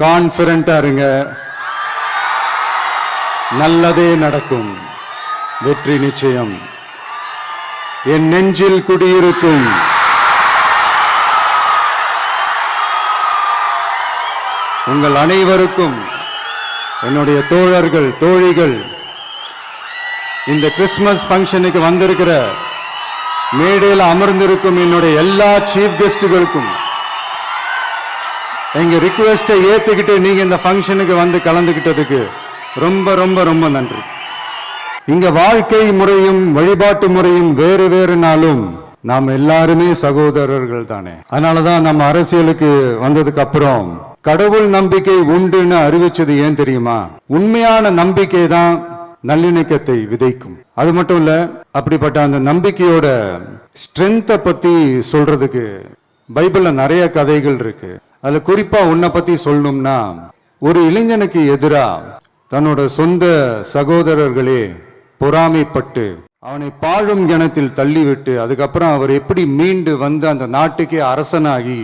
கான்ஃபிடண்டா இருங்க, நல்லதே நடக்கும், வெற்றி நிச்சயம். என் நெஞ்சில் குடியிருக்கும் உங்கள் அனைவருக்கும், என்னுடைய தோழர்கள் தோழிகள், இந்த கிறிஸ்துமஸ் ஃபங்க்ஷனுக்கு வந்திருக்கிற மேடையில் அமர்ந்திருக்கும் என்னுடைய எல்லா சீஃப் கெஸ்டுகளுக்கும் எங்க ரிக்வெஸ்டை ஏத்துக்கிட்டு நீங்க இந்த ஃபங்க்ஷனுக்கு வந்து கலந்துகிட்டதுக்கு ரொம்ப ரொம்ப ரொம்ப நன்றி. இங்க வாழ்க்கை முறையும் வழிபாட்டு முறையும் வேறு வேறுனாலும் நாம் எல்லாருமே சகோதரர்கள் தானே. அதனாலதான் நம்ம அரசியலுக்கு வந்ததுக்கு அப்புறம் கடவுள் நம்பிக்கை உண்டுன்னு அறிவிச்சது ஏன் தெரியுமா? உண்மையான நம்பிக்கை தான் நல்லிணக்கத்தை விதைக்கும். அது மட்டும் இல்ல, அப்படிப்பட்ட அந்த நம்பிக்கையோட ஸ்ட்ரென்த்தை பத்தி சொல்றதுக்கு பைபிள்ல நிறைய கதைகள் இருக்கு. அதுல குறிப்பா உன்னை பத்தி சொல்லணும்னா, ஒரு இளைஞனுக்கு எதிரா தன்னோட சொந்த சகோதரர்களே பொறாமைப்பட்டு அவனை பாழும் கிணத்தில் தள்ளிவிட்டு அதுக்கப்புறம் அவர் எப்படி மீண்டு வந்து அந்த நாட்டுக்கே அரசனாகி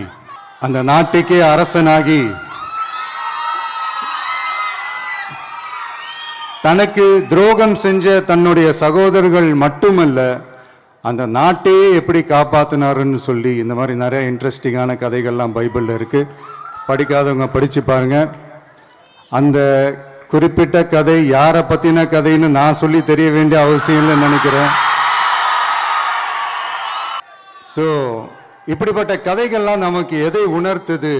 தனக்கு துரோகம் செஞ்ச தன்னுடைய சகோதரர்கள் மட்டுமல்ல அந்த நாட்டையே எப்படி காப்பாத்தினாருன்னு சொல்லி இந்த மாதிரி நிறைய இன்ட்ரெஸ்டிங்கான கதைகள்லாம் பைபிள்ல இருக்கு. படிக்காதவங்க படிச்சு பாருங்க. அந்த குறிப்பிட்ட கதை யாரை பத்தின கதைன்னு நான் சொல்லி தெரிய வேண்டிய அவசியம் இல்லைன்னு நினைக்கிறேன். ஸோ இப்படிப்பட்ட கதைகள்லாம் நமக்கு எதை உணர்த்துது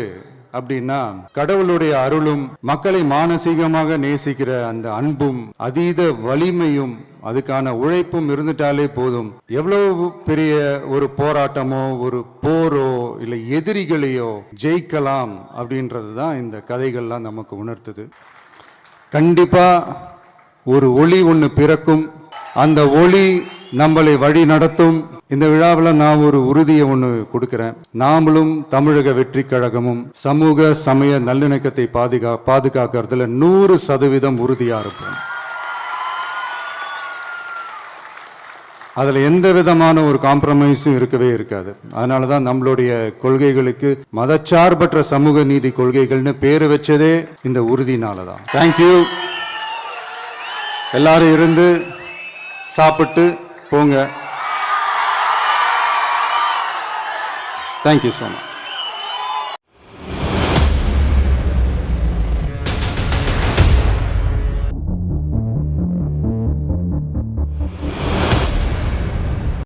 அப்படின்னா, கடவுளுடைய அருளும் மக்களை மானசீகமாக நேசிக்கிற அந்த அன்பும் அதீத வலிமையும் அதுக்கான உழைப்பும் இருந்துட்டாலே போதும், எவ்வளவு பெரிய ஒரு போராட்டமோ ஒரு போரோ இல்லை எதிரிகளையோ ஜெயிக்கலாம் அப்படின்றது தான் இந்த கதைகள்லாம் நமக்கு உணர்த்துது. கண்டிப்பா ஒரு ஒளி ஒன்று பிறக்கும், அந்த ஒளி நம்மளை வழி நடத்தும். இந்த விழாவில் நான் ஒரு உறுதியை ஒன்று கொடுக்கிறேன். நாமளும் தமிழக வெற்றி கழகமும் சமூக சமய நல்லிணக்கத்தை பாதுகாக்கிறதுல 100% உறுதியா இருப்போம். அதுல எந்த விதமான ஒரு காம்ப்ரமைஸும் இருக்கவே இருக்காது. அதனாலதான் நம்மளுடைய கொள்கைகளுக்கு மதச்சார்பற்ற சமூக நீதி கொள்கைகள்னு பேரு வச்சதே இந்த உறுதினாலதான். தேங்க்யூ. எல்லாரும் இருந்து சாப்பிட்டு போங்க. Thank you so much.